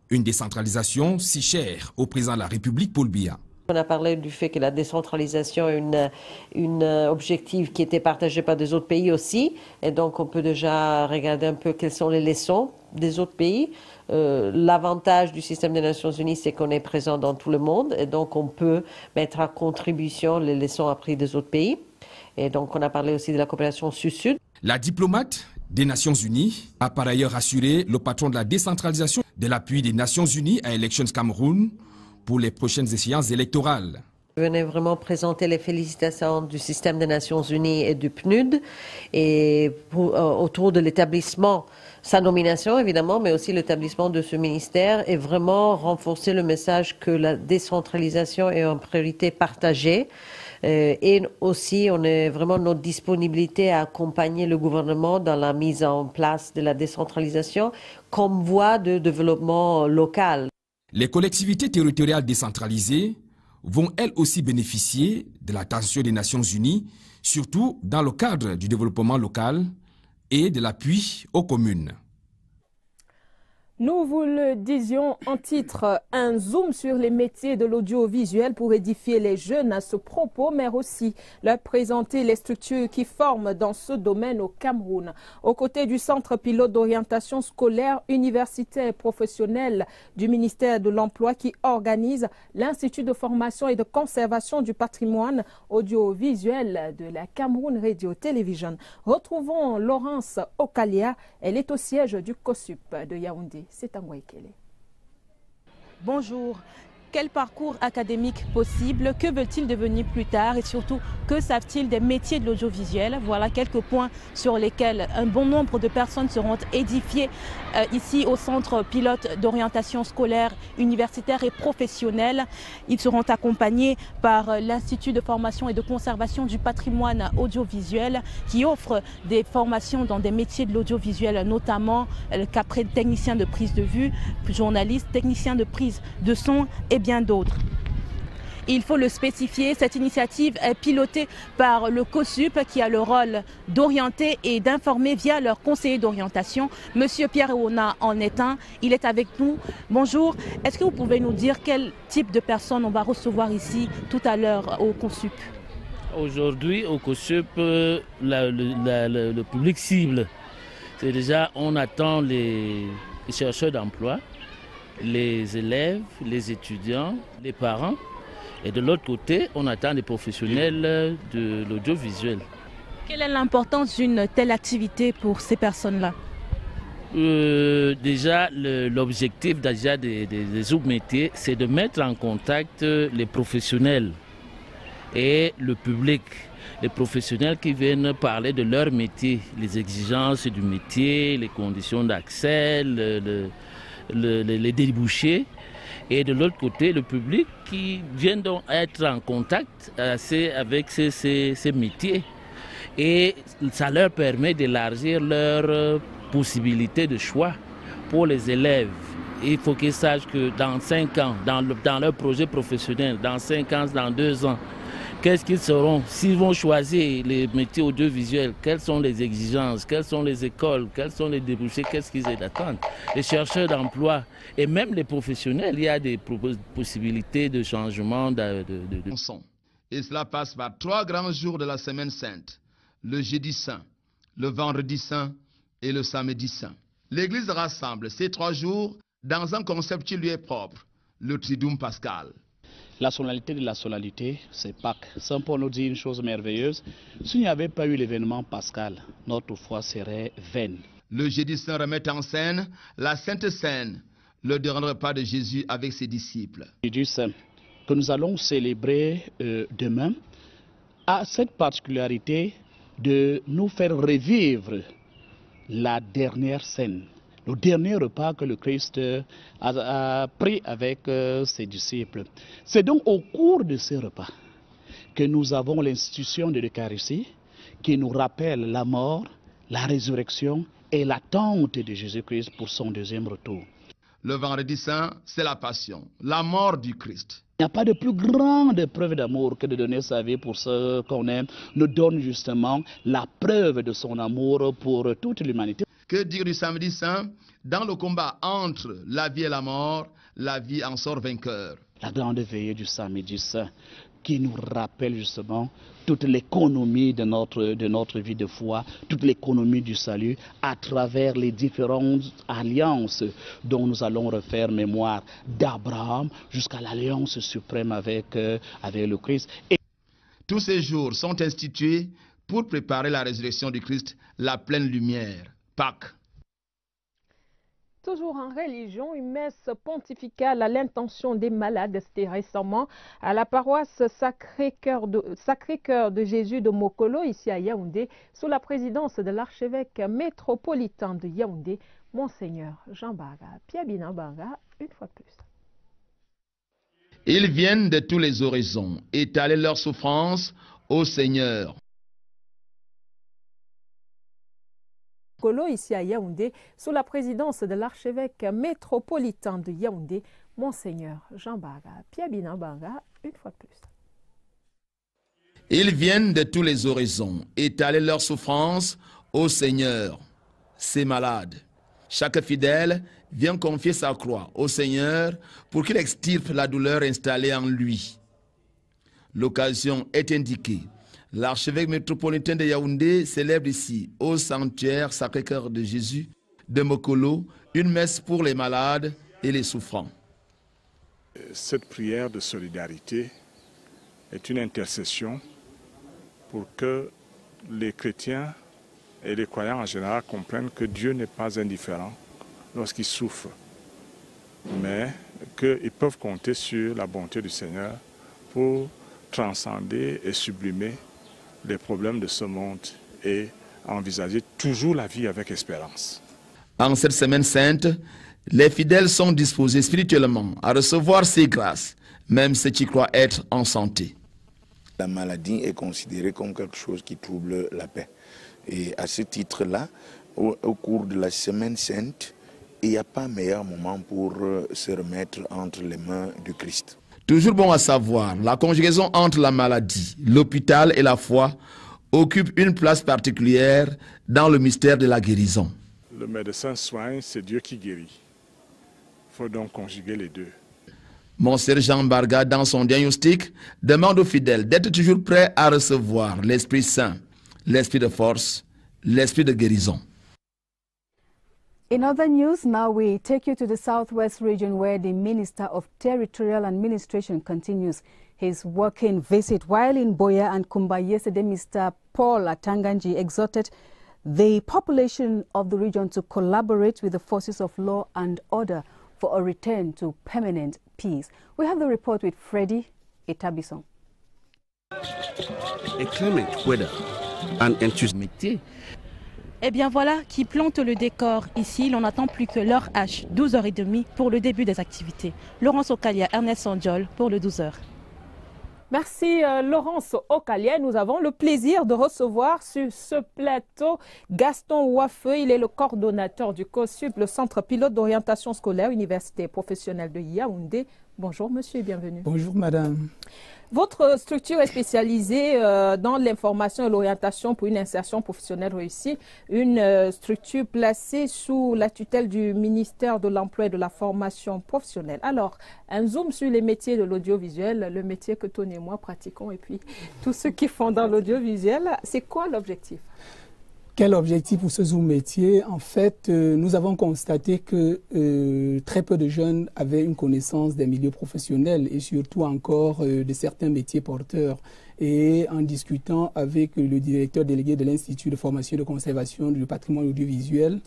Une décentralisation si chère au président de la République, Paul Biya. On a parlé du fait que la décentralisation est une objectif qui était partagé par des autres pays aussi. Et donc, on peut déjà regarder un peu quelles sont les leçons des autres pays. L'avantage du système des Nations Unies, c'est qu'on est présent dans tout le monde. Et donc, on peut mettre à contribution les leçons apprises des autres pays. Et donc, on a parlé aussi de la coopération sud-sud. La diplomate des Nations Unies a par ailleurs assuré le patron de la décentralisation de l'appui des Nations Unies à Elections Cameroun pour les prochaines échéances électorales. Je venais vraiment présenter les félicitations du système des Nations Unies et du PNUD et autour de l'établissement, sa nomination évidemment, mais aussi l'établissement de ce ministère et vraiment renforcer le message que la décentralisation est une priorité partagée. Et aussi, on est vraiment notre disponibilité à accompagner le gouvernement dans la mise en place de la décentralisation comme voie de développement local. Les collectivités territoriales décentralisées vont elles aussi bénéficier de l'attention des Nations Unies, surtout dans le cadre du développement local et de l'appui aux communes. Nous vous le disions en titre, un zoom sur les métiers de l'audiovisuel pour édifier les jeunes à ce propos, mais aussi leur présenter les structures qui forment dans ce domaine au Cameroun. Aux côtés du Centre pilote d'orientation scolaire, universitaire et professionnelle du ministère de l'Emploi qui organise l'Institut de formation et de conservation du patrimoine audiovisuel de la Cameroun Radio Television. Retrouvons Laurence Okalia, elle est au siège du COSUP de Yaoundé. C'est un Waikele. Bonjour. Quel parcours académique possible? Que veulent-ils devenir plus tard? Et surtout, que savent-ils des métiers de l'audiovisuel? Voilà quelques points sur lesquels un bon nombre de personnes seront édifiées ici au Centre pilote d'orientation scolaire, universitaire et professionnelle. Ils seront accompagnés par l'Institut de formation et de conservation du patrimoine audiovisuel qui offre des formations dans des métiers de l'audiovisuel, notamment qu'après technicien de prise de vue, journaliste, technicien de prise de son et bien d'autres. Il faut le spécifier, cette initiative est pilotée par le COSUP qui a le rôle d'orienter et d'informer via leur conseiller d'orientation. Monsieur Pierre Eona en est un, il est avec nous. Bonjour, est-ce que vous pouvez nous dire quel type de personnes on va recevoir ici tout à l'heure au COSUP? Aujourd'hui au COSUP, le public cible, c'est déjà on attend les chercheurs d'emploi, les élèves, les étudiants, les parents. Et de l'autre côté, on attend les professionnels de l'audiovisuel. Quelle est l'importance d'une telle activité pour ces personnes-là? Déjà, l'objectif des sous-métiers, c'est de mettre en contact les professionnels et le public. Les professionnels qui viennent parler de leur métier, les exigences du métier, les conditions d'accès, les débouchés, et de l'autre côté le public qui vient donc être en contact avec ces métiers et ça leur permet d'élargir leurs possibilités de choix pour les élèves. Il faut qu'ils sachent que dans 5 ans, dans leur projet professionnel, dans 5 ans, dans 2 ans, qu'est-ce qu'ils seront? S'ils vont choisir les métiers audiovisuels, quelles sont les exigences, quelles sont les écoles, quels sont les débouchés, qu'est-ce qu'ils attendent? Les chercheurs d'emploi et même les professionnels, il y a des possibilités de changement. Et cela passe par 3 grands jours de la Semaine Sainte, le jeudi saint, le vendredi saint et le samedi saint. L'Église rassemble ces 3 jours dans un concept qui lui est propre, le Triduum pascal. La solennité de la solennité, c'est Pâques. Saint-Paul nous dit une chose merveilleuse. S'il n'y avait pas eu l'événement pascal, notre foi serait vaine. Le jeudi saint remet en scène la Sainte Seine, le dernier repas de Jésus avec ses disciples. Le jeudi saint que nous allons célébrer demain a cette particularité de nous faire revivre la dernière scène, le dernier repas que le Christ a pris avec ses disciples. C'est donc au cours de ces repas que nous avons l'institution de l'Eucharistie qui nous rappelle la mort, la résurrection et l'attente de Jésus-Christ pour son deuxième retour. Le vendredi saint, c'est la passion, la mort du Christ. Il n'y a pas de plus grande preuve d'amour que de donner sa vie pour ceux qu'on aime. Nous donne justement la preuve de son amour pour toute l'humanité. Que dire du samedi saint? Dans le combat entre la vie et la mort, la vie en sort vainqueur. La grande veillée du samedi saint qui nous rappelle justement toute l'économie de notre vie de foi, toute l'économie du salut à travers les différentes alliances dont nous allons refaire mémoire d'Abraham jusqu'à l'alliance suprême avec le Christ. Et tous ces jours sont institués pour préparer la résurrection du Christ, la pleine lumière, Pâques. Toujours en religion, une messe pontificale à l'intention des malades, c'était récemment à la paroisse Sacré-Cœur de Jésus de Mokolo, ici à Yaoundé, sous la présidence de l'archevêque métropolitain de Yaoundé, Monseigneur Jean Barga. Pierre Binabanga, une fois de plus. Ils viennent de tous les horizons étaler leur souffrance au Seigneur. Ici à Yaoundé, sous la présidence de l'archevêque métropolitain de Yaoundé, Monseigneur Jean Barga. Pierre Binabanga, une fois de plus. Ils viennent de tous les horizons étaler leur souffrance au Seigneur, ces malades. Chaque fidèle vient confier sa croix au Seigneur pour qu'il extirpe la douleur installée en lui. L'occasion est indiquée. L'archevêque métropolitain de Yaoundé célèbre ici, au sanctuaire Sacré-Cœur de Jésus de Mokolo, une messe pour les malades et les souffrants. Cette prière de solidarité est une intercession pour que les chrétiens et les croyants en général comprennent que Dieu n'est pas indifférent lorsqu'ils souffrent, mais qu'ils peuvent compter sur la bonté du Seigneur pour transcender et sublimer les problèmes de ce monde et envisager toujours la vie avec espérance. En cette semaine sainte, les fidèles sont disposés spirituellement à recevoir ces grâces, même ceux qui croient être en santé. La maladie est considérée comme quelque chose qui trouble la paix. Et à ce titre-là, au cours de la semaine sainte, il n'y a pas meilleur moment pour se remettre entre les mains du Christ. Toujours bon à savoir, la conjugaison entre la maladie, l'hôpital et la foi occupe une place particulière dans le mystère de la guérison. Le médecin soigne, c'est Dieu qui guérit. Il faut donc conjuguer les deux. Monseigneur Jean Barga, dans son diagnostic, demande aux fidèles d'être toujours prêts à recevoir l'Esprit Saint, l'Esprit de force, l'Esprit de guérison. In other news, now we take you to the southwest region where the Minister of Territorial Administration continues his working visit. While in Boya and Kumba yesterday, Mr. Paul Atanganji exhorted the population of the region to collaborate with the forces of law and order for a return to permanent peace. We have the report with Freddy Etabison. A clement weather and enthusiasm. Eh bien voilà qui plante le décor ici. L'on n'attend plus que l'heure H, 12h30 pour le début des activités. Laurence Okalia, Ernest Sandiol pour le 12h. Merci Laurence Okalia. Nous avons le plaisir de recevoir sur ce plateau Gaston Ouafeu. Il est le coordonnateur du COSUP, le Centre pilote d'orientation scolaire, Université professionnelle de Yaoundé. Bonjour monsieur et bienvenue. Bonjour madame. Votre structure est spécialisée dans l'information et l'orientation pour une insertion professionnelle réussie, une structure placée sous la tutelle du ministère de l'Emploi et de la Formation professionnelle. Alors, un zoom sur les métiers de l'audiovisuel, le métier que Tony et moi pratiquons et puis tous ceux qui font dans l'audiovisuel, c'est quoi l'objectif ? Quel objectif pour ce Zoom métier? En fait, nous avons constaté que très peu de jeunes avaient une connaissance des milieux professionnels et surtout encore de certains métiers porteurs. Et en discutant avec le directeur délégué de l'Institut de formation et de conservation du patrimoine audiovisuel,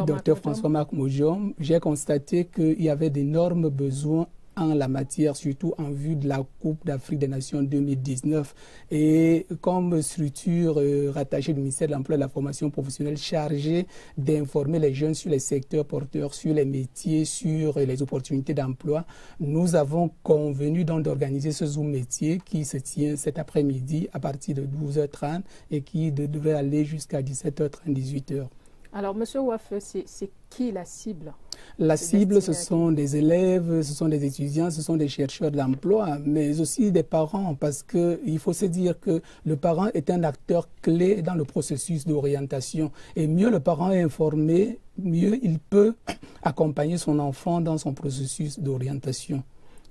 Dr François-Marc Mojom, j'ai constaté qu'il y avait d'énormes besoins en la matière, surtout en vue de la Coupe d'Afrique des Nations 2019. Et comme structure rattachée du ministère de l'Emploi et de la Formation professionnelle chargée d'informer les jeunes sur les secteurs porteurs, sur les métiers, sur les opportunités d'emploi, nous avons convenu donc d'organiser ce Zoom métier qui se tient cet après-midi à partir de 12h30 et qui devrait aller jusqu'à 17h30, 18h. Alors, M. Wafe, c'est qui la cible? La cible, ce sont des élèves, ce sont des étudiants, ce sont des chercheurs d'emploi, mais aussi des parents, parce qu'il faut se dire que le parent est un acteur clé dans le processus d'orientation. Et mieux le parent est informé, mieux il peut accompagner son enfant dans son processus d'orientation.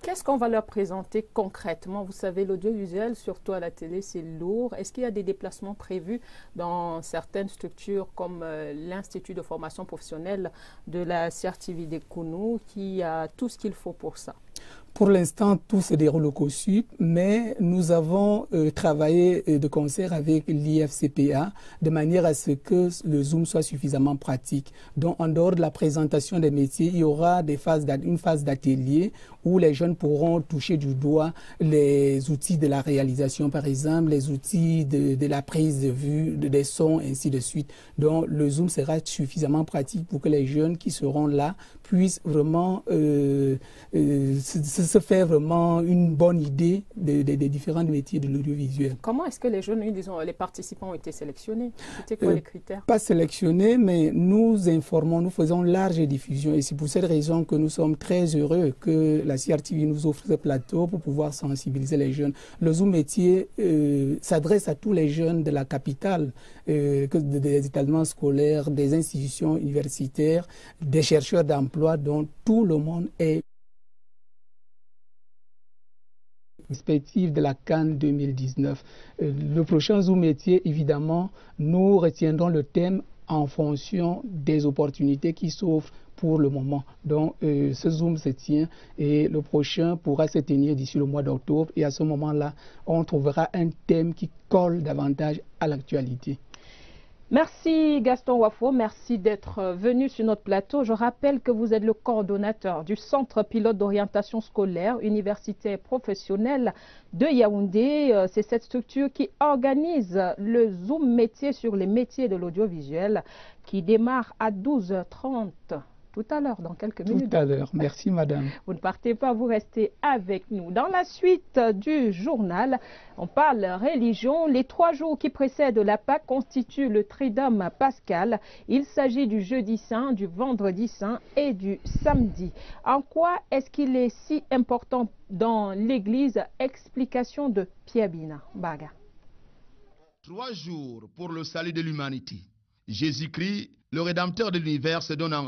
Qu'est-ce qu'on va leur présenter concrètement? Vous savez, l'audiovisuel, surtout à la télé, c'est lourd. Est-ce qu'il y a des déplacements prévus dans certaines structures comme l'Institut de formation professionnelle de la CRTV de Kounou, qui a tout ce qu'il faut pour ça? Pour l'instant, tout se déroule au COSUP, mais nous avons travaillé de concert avec l'IFCPA de manière à ce que le Zoom soit suffisamment pratique. Donc, en dehors de la présentation des métiers, il y aura une phase d'atelier où les jeunes pourront toucher du doigt les outils de la réalisation, par exemple, les outils de la prise de vue, des sons, ainsi de suite. Donc, le Zoom sera suffisamment pratique pour que les jeunes qui seront là puissent vraiment se faire vraiment une bonne idée des différents métiers de l'audiovisuel. Comment est-ce que les jeunes, disons, les participants ont été sélectionnés? C'était quoi les critères? Pas sélectionnés, mais nous informons, nous faisons large diffusion. Et c'est pour cette raison que nous sommes très heureux que la CRTV nous offre ce plateau pour pouvoir sensibiliser les jeunes. Le Zoom métier s'adresse à tous les jeunes de la capitale, des établissements scolaires, des institutions universitaires, des chercheurs d'emploi, dont tout le monde est perspective de la Cannes 2019. Le prochain Zoom métier, évidemment, nous retiendrons le thème en fonction des opportunités qui s'offrent pour le moment. Donc, ce Zoom se tient et le prochain pourra se tenir d'ici le mois d'octobre. Et à ce moment-là, on trouvera un thème qui colle davantage à l'actualité. Merci Gaston Wafo, merci d'être venu sur notre plateau. Je rappelle que vous êtes le coordonnateur du Centre pilote d'orientation scolaire, universitaire et professionnelle de Yaoundé. C'est cette structure qui organise le Zoom métier sur les métiers de l'audiovisuel qui démarre à 12h30. Tout à l'heure, dans quelques minutes. Tout à l'heure. Merci, madame. Vous ne partez pas, vous restez avec nous. Dans la suite du journal, on parle religion. Les 3 jours qui précèdent la Pâque constituent le Triduum pascal. Il s'agit du jeudi saint, du vendredi saint et du samedi. En quoi est-ce qu'il est si important dans l'Église? Explication de Pierre Bina Baga. 3 jours pour le salut de l'humanité. Jésus-Christ, le Rédempteur de l'univers, se donne en